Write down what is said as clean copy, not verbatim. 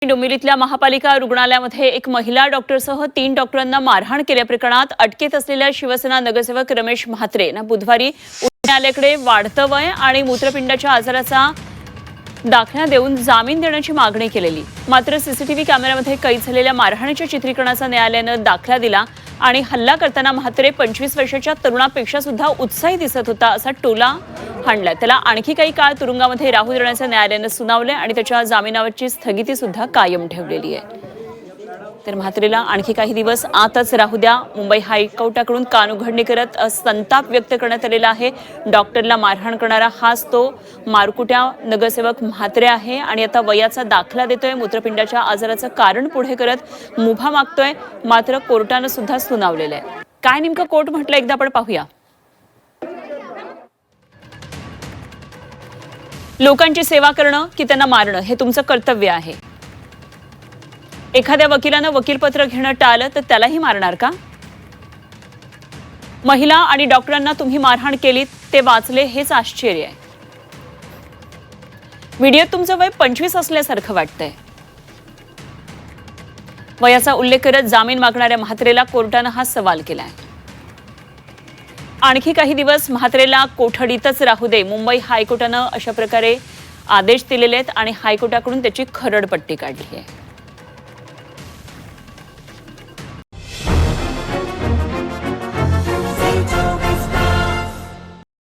डोंबिवलीतल्या महापालिका रुग्णालयामध्ये एक महिला डॉक्टरसह 3 डॉक्टरांना मारहाण केल्याप्रकरणात अटकेत असलेल्या शिवसेना नगरसेवक रमेश म्हात्रे यांना बुधवारी उच्च न्यायालयाकडे वाढतं वय आणि मूत्रपिंडाच्या आजाराचा दाखला देऊन जामीन देण्याची मागणी केलेली। मात्र सीसीटीव्ही कॅमेऱ्यामध्ये कैद झालेल्या मारहाणीच्या चित्रीकरणाचा न्यायालयानं दाखला दिला आणि हल्ला करताना म्हात्रे 25 वर्षाच्या तरुणापेक्षा सुद्धा उत्साही दिसत होता असा टोला हाणला। त्याला आणखी काही काळ तुरुंगामध्ये राहू देण्याचे न्यायालयानं सुनावले आणि त्याच्या जामिनावरची स्थगिती सुद्धा कायम ठेवलेली आहे। तर म्हात्रेला आणखी काही दिवस आतच राहू द्या, मुंबई हायकोर्टाकडून कानउघडणी करत संताप व्यक्त करण्यात आलेला आहे। डॉक्टरला मारहाण करणारा हाच तो मारकुट्या नगरसेवक म्हात्रे आहे आणि आता वयाचा दाखला देतोय, मूत्रपिंडाच्या आजाराचं कारण पुढे करत मुभा मागतोय। मात्र कोर्टानं सुद्धा सुनावलेलं आहे। काय नेमकं कोर्ट म्हटलं एकदा आपण पाहूया। लोकांची सेवा करणं की त्यांना मारणं हे तुमचं कर्तव्य आहे। एखाद्या वकिलानं वकीलपत्र घेणं टाळलं तर त्यालाही मारणार का? महिला आणि डॉक्टरांना तुम्ही मारहाण केली ते वाचले हेच आश्चर्य आहे। व्हिडिओत तुमचं वय 25 असल्यासारखं वाटतंय। वयाचा उल्लेख करत जामीन मागणाऱ्या म्हात्रेला कोर्टानं हा सवाल केलाय। आणखी काही दिवस म्हात्रेला कोठडीतच राहू दे, मुंबई हायकोर्टानं अशा प्रकारे आदेश दिलेले आहेत आणि हायकोर्टाकडून त्याची खरडपट्टी काढली आहे।